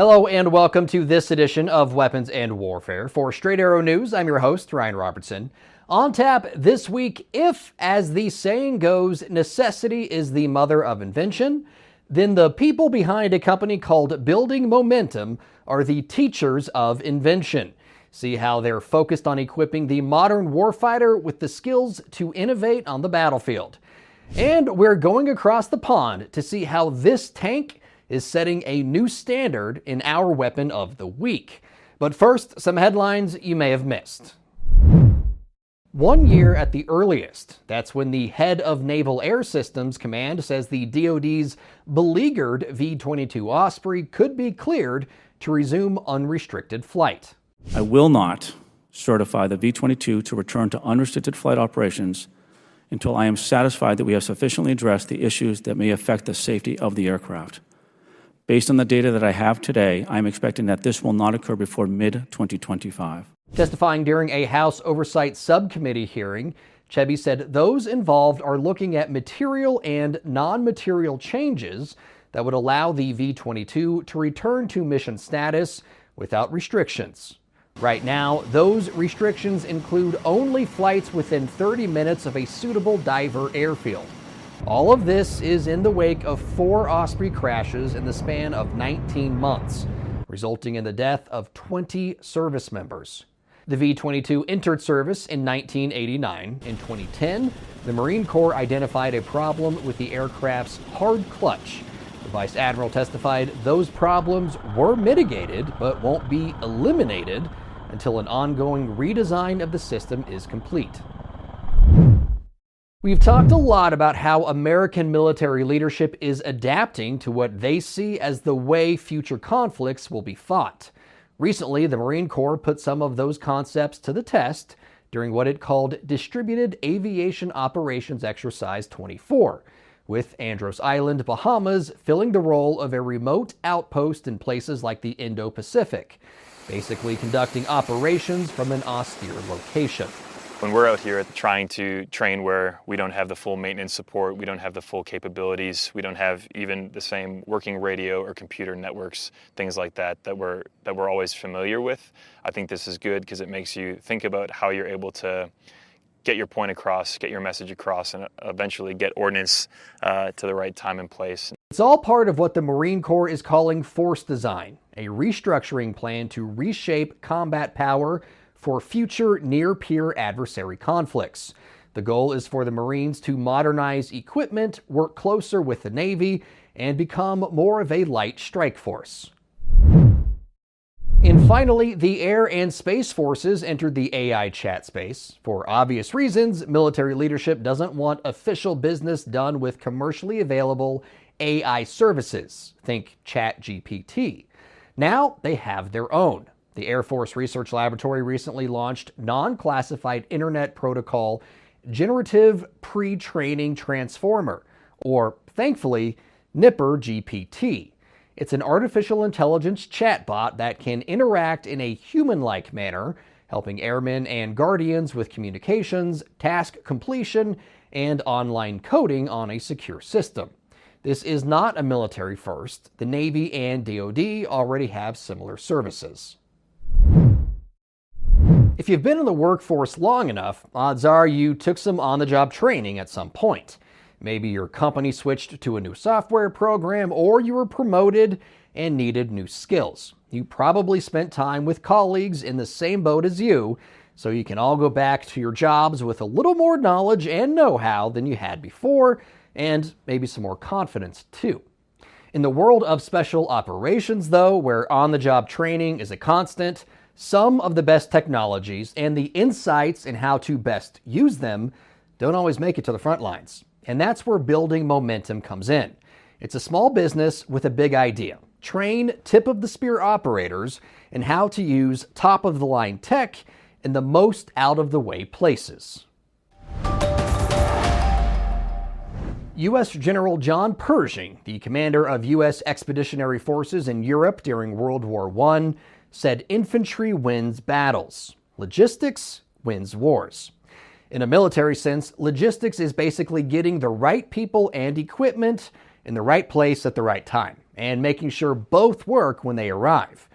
Hello and welcome to this edition of Weapons and Warfare. For Straight Arrow News, I'm your host, Ryan Robertson. On tap this week, if, as the saying goes, necessity is the mother of invention, then the people behind a company called Building Momentum are the teachers of invention. See how they're focused on equipping the modern warfighter with the skills to innovate on the battlefield. And we're going across the pond to see how this tank is setting a new standard in our weapon of the week. But first, some headlines you may have missed. 1 year at the earliest. That's when the head of Naval Air Systems Command says the DoD's beleaguered V-22 Osprey could be cleared to resume unrestricted flight. I will not certify the V-22 to return to unrestricted flight operations until I am satisfied that we have sufficiently addressed the issues that may affect the safety of the aircraft. Based on the data that I have today, I am expecting that this will not occur before mid-2025. Testifying during a House Oversight Subcommittee hearing, Chebby said those involved are looking at material and non-material changes that would allow the V-22 to return to mission status without restrictions. Right now, those restrictions include only flights within 30 minutes of a suitable diver airfield. All of this is in the wake of 4 Osprey crashes in the span of 19 months, resulting in the death of 20 service members. The V-22 entered service in 1989. In 2010, the Marine Corps identified a problem with the aircraft's hard clutch. The Vice Admiral testified those problems were mitigated but won't be eliminated until an ongoing redesign of the system is complete. We've talked a lot about how American military leadership is adapting to what they see as the way future conflicts will be fought. Recently, the Marine Corps put some of those concepts to the test during what it called Distributed Aviation Operations Exercise 24, with Andros Island, Bahamas, filling the role of a remote outpost in places like the Indo-Pacific, basically conducting operations from an austere location. When we're out here trying to train where we don't have the full maintenance support, we don't have the full capabilities, we don't have even the same working radio or computer networks, things like that we're always familiar with, I think this is good because it makes you think about how you're able to get your point across, get your message across, and eventually get ordnance to the right time and place. It's all part of what the Marine Corps is calling force design, a restructuring plan to reshape combat power for future near-peer adversary conflicts. The goal is for the Marines to modernize equipment, work closer with the Navy, and become more of a light strike force. And finally, the Air and Space Forces entered the AI chat space. For obvious reasons, military leadership doesn't want official business done with commercially available AI services. Think ChatGPT. Now they have their own. The Air Force Research Laboratory recently launched non-classified Internet Protocol Generative Pre-Training Transformer, or, thankfully, Nipper GPT. It's an artificial intelligence chatbot that can interact in a human-like manner, helping airmen and guardians with communications, task completion, and online coding on a secure system. This is not a military first. The Navy and DoD already have similar services. If you've been in the workforce long enough, odds are you took some on-the-job training at some point. Maybe your company switched to a new software program, or you were promoted and needed new skills. You probably spent time with colleagues in the same boat as you, so you can all go back to your jobs with a little more knowledge and know-how than you had before, and maybe some more confidence too. In the world of special operations, though, where on-the-job training is a constant, some of the best technologies and the insights in how to best use them don't always make it to the front lines. And that's where Building Momentum comes in. It's a small business with a big idea. Train tip-of-the-spear operators in how to use top-of-the-line tech in the most out-of-the-way places. U.S. General John Pershing, the commander of U.S. Expeditionary Forces in Europe during World War I, said infantry wins battles. Logistics wins wars. In a military sense, logistics is basically getting the right people and equipment in the right place at the right time. and making sure both work when they arrive.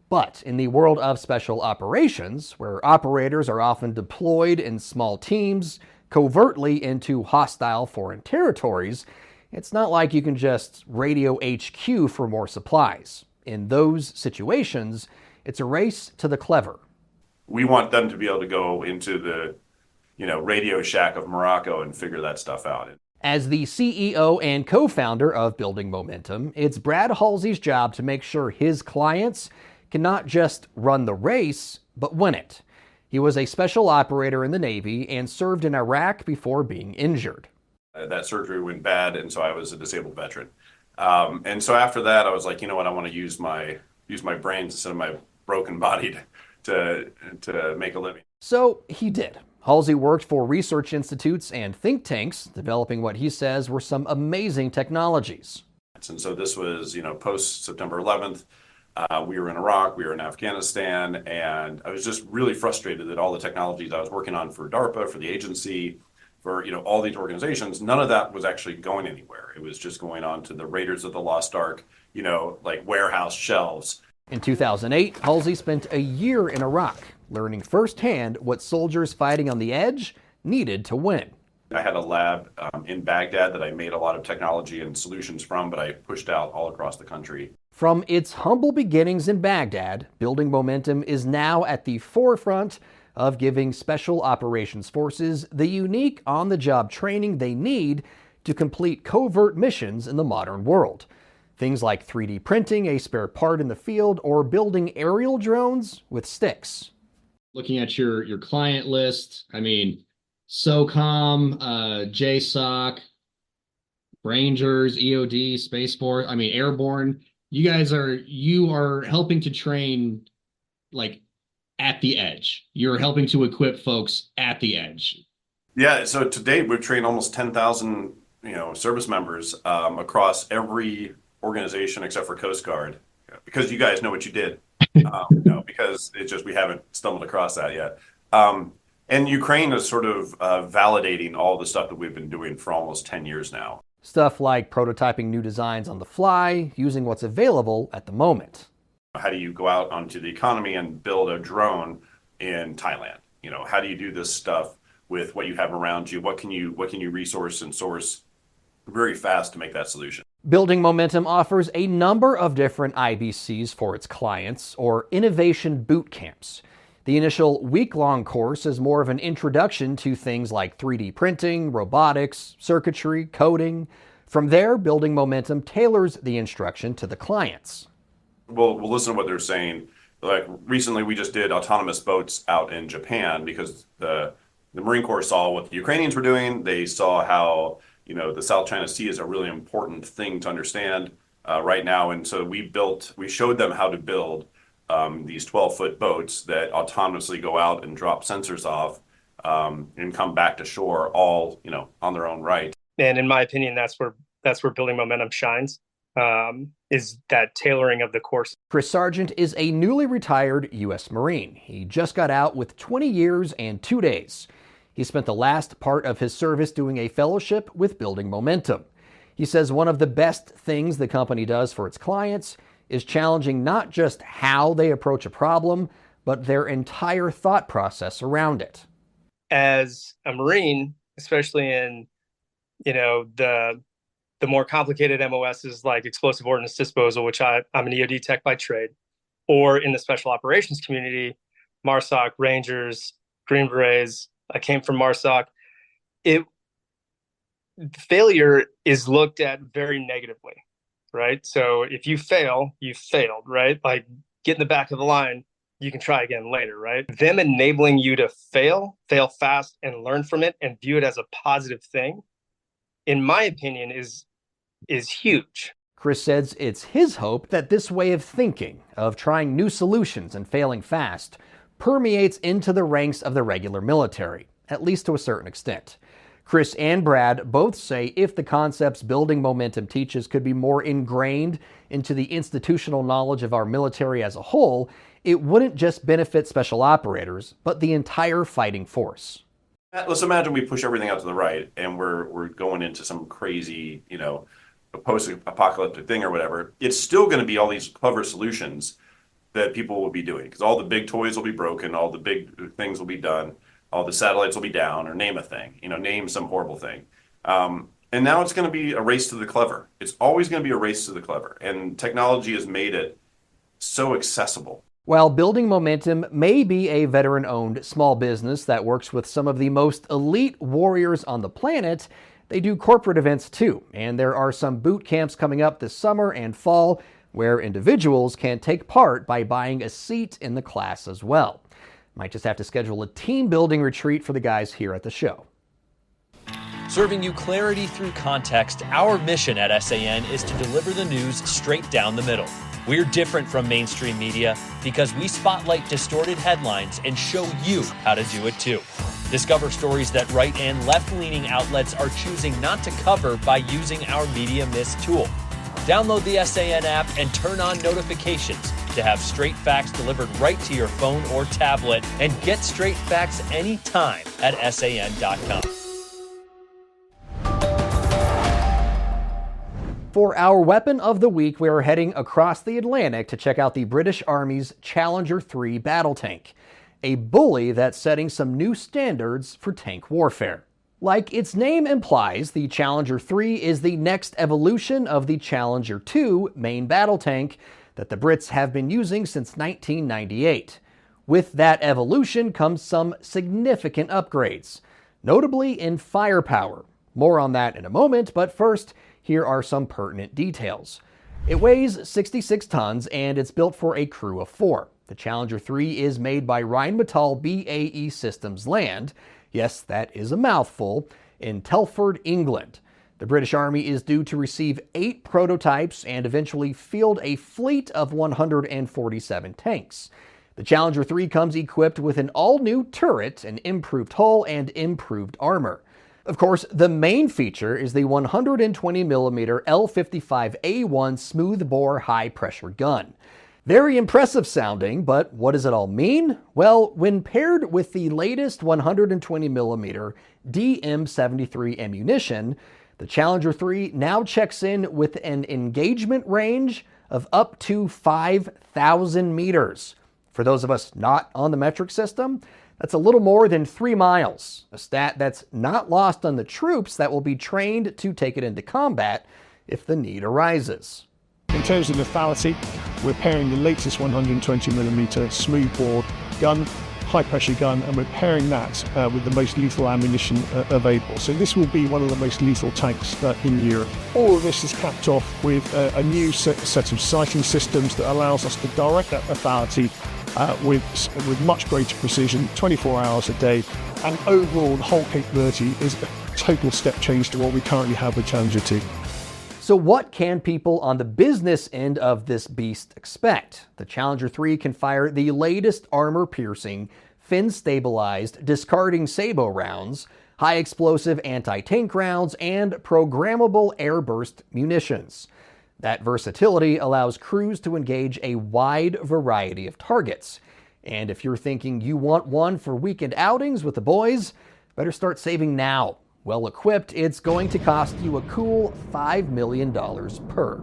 But in the world of special operations, where operators are often deployed in small teams, covertly into hostile foreign territories, it's not like you can just radio HQ for more supplies. In those situations, it's a race to the clever. We want them to be able to go into the, Radio Shack of Morocco and figure that stuff out. As the CEO and co-founder of Building Momentum, it's Brad Halsey's job to make sure his clients can not just run the race, but win it. He was a special operator in the Navy and served in Iraq before being injured. That surgery went bad, and so I was a disabled veteran. And so after that, I was like, you know what, I want to use my brains instead of my broken body to make a living. So he did. Halsey worked for research institutes and think tanks, developing what he says were some amazing technologies. And so this was, post September 11th. We were in Iraq, we were in Afghanistan, and I was just really frustrated that all the technologies I was working on for DARPA, for the agency, for all these organizations, none of that was actually going anywhere. It was just going on to the Raiders of the Lost Ark, like warehouse shelves. In 2008, Halsey spent a year in Iraq, learning firsthand what soldiers fighting on the edge needed to win. I had a lab in Baghdad that I made a lot of technology and solutions from, but I pushed out all across the country. From its humble beginnings in Baghdad, Building Momentum is now at the forefront of giving Special Operations Forces the unique on-the-job training they need to complete covert missions in the modern world. Things like 3D printing a spare part in the field or building aerial drones with sticks. Looking at your client list, SOCOM, JSOC, Rangers, EOD, Space Force, Airborne. You are helping to train at the edge. You're helping to equip folks at the edge. Yeah, so to date we've trained almost 10,000, service members across every organization except for Coast Guard, because you guys know what you did. Because it's just we haven't stumbled across that yet. And Ukraine is sort of validating all the stuff that we've been doing for almost 10 years now. Stuff like prototyping new designs on the fly, using what's available at the moment. How do you go out onto the economy and build a drone in Thailand? How do you do this stuff with what you have around you? What can you resource and source very fast to make that solution? Building Momentum offers a number of different IBCs for its clients, or innovation boot camps. The initial week-long course is more of an introduction to things like 3D printing, robotics, circuitry, coding. From there, Building Momentum tailors the instruction to the clients. We'll listen to what they're saying. Like recently, we just did autonomous boats out in Japan because the Marine Corps saw what the Ukrainians were doing. They saw how the South China Sea is a really important thing to understand right now, and so we showed them how to build these 12-foot boats that autonomously go out and drop sensors off and come back to shore all on their own right. And in my opinion, that's where Building Momentum shines. Is that tailoring of the course. Chris Sargent is a newly retired U.S. Marine. He just got out with 20 years and 2 days. He spent the last part of his service doing a fellowship with Building Momentum. He says one of the best things the company does for its clients is challenging not just how they approach a problem, but their entire thought process around it. As a Marine, especially in, the more complicated MOSs like explosive ordnance disposal, which I'm an EOD tech by trade, or in the special operations community, MARSOC, Rangers, Green Berets. I came from MARSOC. Failure is looked at very negatively, right? So if you fail, you failed, right? Like get in the back of the line, you can try again later, right? Them enabling you to fail fast and learn from it and view it as a positive thing, in my opinion, is huge. Chris says it's his hope that this way of thinking, of trying new solutions and failing fast, permeates into the ranks of the regular military, at least to a certain extent. Chris and Brad both say if the concepts Building Momentum teaches could be more ingrained into the institutional knowledge of our military as a whole, it wouldn't just benefit special operators, but the entire fighting force. Let's imagine we push everything out to the right and we're going into some crazy, post-apocalyptic thing or whatever, it's still going to be all these clever solutions that people will be doing, because all the big toys will be broken, all the big things will be done, all the satellites will be down, or name a thing, name some horrible thing. And now it's going to be a race to the clever. It's always going to be a race to the clever. And technology has made it so accessible. While Building Momentum may be a veteran-owned small business that works with some of the most elite warriors on the planet, they do corporate events too. And there are some boot camps coming up this summer and fall where individuals can take part by buying a seat in the class as well. Might just have to schedule a team building retreat for the guys here at the show. Serving you clarity through context, our mission at SAN is to deliver the news straight down the middle. We're different from mainstream media because we spotlight distorted headlines and show you how to do it too. Discover stories that right and left-leaning outlets are choosing not to cover by using our Media Mist tool. Download the SAN app and turn on notifications to have straight facts delivered right to your phone or tablet, and get straight facts anytime at SAN.com. For our weapon of the week, we are heading across the Atlantic to check out the British Army's Challenger 3 battle tank, a bully that's setting some new standards for tank warfare. Like its name implies, the Challenger 3 is the next evolution of the Challenger 2 main battle tank that the Brits have been using since 1998. With that evolution comes some significant upgrades, notably in firepower. More on that in a moment, but first, here are some pertinent details. It weighs 66 tons and it's built for a crew of 4. The Challenger 3 is made by Rheinmetall BAE Systems Land, yes, that is a mouthful, in Telford, England. The British Army is due to receive 8 prototypes and eventually field a fleet of 147 tanks. The Challenger 3 comes equipped with an all-new turret, an improved hull, and improved armor. Of course, the main feature is the 120mm L55A1 smoothbore high-pressure gun. Very impressive sounding, but what does it all mean? Well, when paired with the latest 120mm DM73 ammunition, the Challenger 3 now checks in with an engagement range of up to 5,000 meters. For those of us not on the metric system, that's a little more than 3 miles, a stat that's not lost on the troops that will be trained to take it into combat if the need arises. In terms of lethality, we're pairing the latest 120mm smoothbore gun, high-pressure gun, and we're pairing that with the most lethal ammunition available. So this will be one of the most lethal tanks in Europe. All of this is capped off with a new set of sighting systems that allows us to direct that lethality with much greater precision, 24 hours a day, and overall the whole capability is a total step change to what we currently have with Challenger 2. So what can people on the business end of this beast expect? The Challenger 3 can fire the latest armor-piercing, fin-stabilized, discarding sabot rounds, high-explosive anti-tank rounds, and programmable air-burst munitions. That versatility allows crews to engage a wide variety of targets. And if you're thinking you want one for weekend outings with the boys, better start saving now. Well equipped, it's going to cost you a cool $5 million per.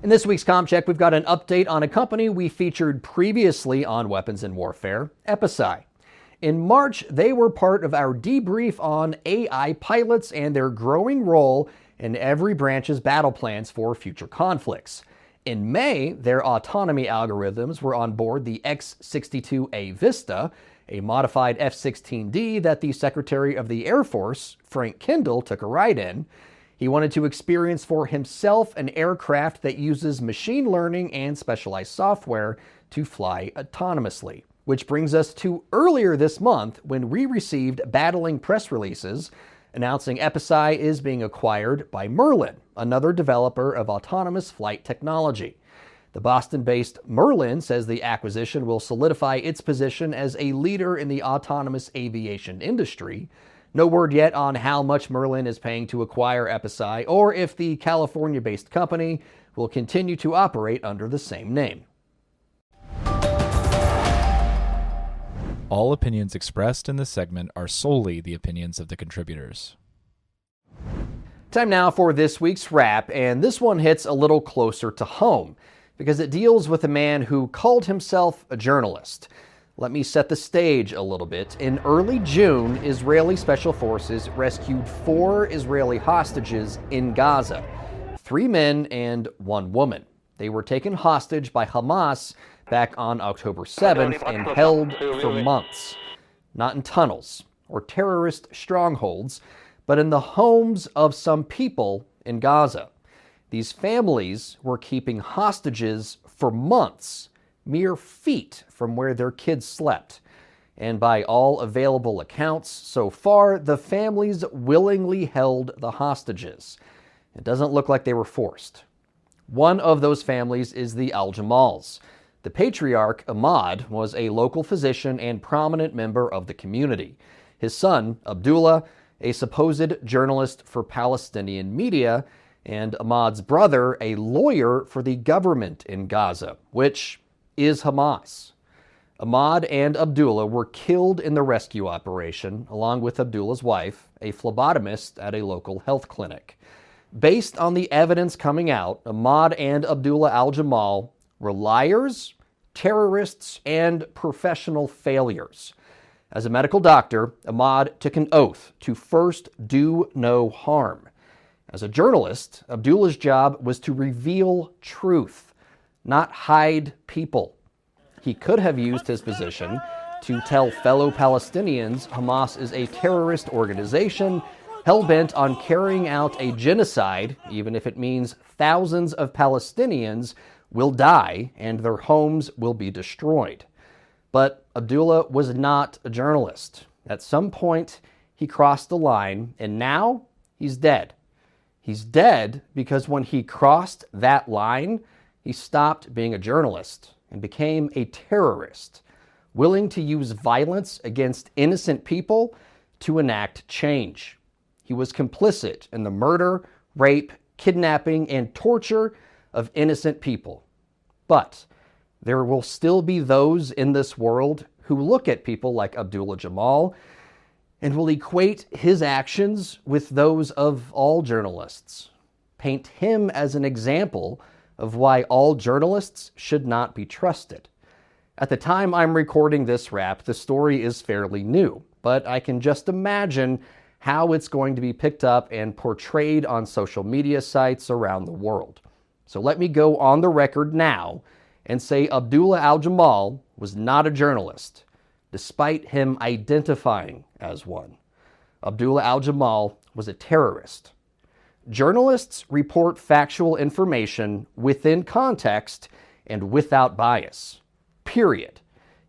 In this week's CommCheck, we've got an update on a company we featured previously on Weapons in Warfare, Episci. In March, they were part of our debrief on AI pilots and their growing role in every branch's battle plans for future conflicts. In May, their autonomy algorithms were on board the X-62A Vista, a modified F-16D that the Secretary of the Air Force, Frank Kendall, took a ride in. He wanted to experience for himself an aircraft that uses machine learning and specialized software to fly autonomously. Which brings us to earlier this month when we received battling press releases announcing Episci is being acquired by Merlin, another developer of autonomous flight technology. The Boston-based Merlin says the acquisition will solidify its position as a leader in the autonomous aviation industry. No word yet on how much Merlin is paying to acquire Episci or if the California-based company will continue to operate under the same name. All opinions expressed in this segment are solely the opinions of the contributors. Time now for this week's wrap, and this one hits a little closer to home because it deals with a man who called himself a journalist. Let me set the stage a little bit. In early June, Israeli special forces rescued 4 Israeli hostages in Gaza, 3 men and 1 woman. They were taken hostage by Hamas back on October 7th and held for months. Not in tunnels or terrorist strongholds, but in the homes of some people in Gaza. These families were keeping hostages for months, mere feet from where their kids slept. And by all available accounts so far, the families willingly held the hostages. It doesn't look like they were forced. One of those families is the Al-Jamals. The patriarch, Ahmad, was a local physician and prominent member of the community. His son, Abdullah, a supposed journalist for Palestinian media, and Ahmad's brother, a lawyer for the government in Gaza, which is Hamas. Ahmad and Abdullah were killed in the rescue operation, along with Abdullah's wife, a phlebotomist at a local health clinic. Based on the evidence coming out, Ahmad and Abdullah al-Jamal were liars, terrorists, and professional failures. As a medical doctor, Ahmad took an oath to first do no harm. As a journalist, Abdullah's job was to reveal truth, not hide people. He could have used his position to tell fellow Palestinians Hamas is a terrorist organization hell-bent on carrying out a genocide, even if it means thousands of Palestinians will die and their homes will be destroyed. But Abdullah was not a journalist. At some point, he crossed the line, and now he's dead. He's dead because when he crossed that line, he stopped being a journalist and became a terrorist, willing to use violence against innocent people to enact change. He was complicit in the murder, rape, kidnapping, and torture of innocent people. But there will still be those in this world who look at people like Abdullah Jamal and will equate his actions with those of all journalists, paint him as an example of why all journalists should not be trusted. At the time I'm recording this wrap, the story is fairly new, but I can just imagine how it's going to be picked up and portrayed on social media sites around the world. So let me go on the record now and say Abdullah al-Jamal was not a journalist, despite him identifying as one. Abdullah al-Jamal was a terrorist. Journalists report factual information within context and without bias. Period.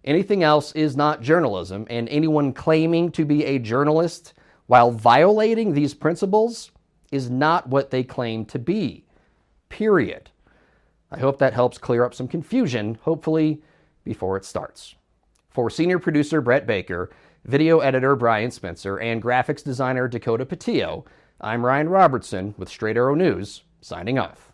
Anything else is not journalism, and anyone claiming to be a journalist while violating these principles is not what they claim to be. Period. I hope that helps clear up some confusion, hopefully before it starts. For senior producer Brett Baker, video editor Brian Spencer, and graphics designer Dakota Patillo, I'm Ryan Robertson with Straight Arrow News, signing off.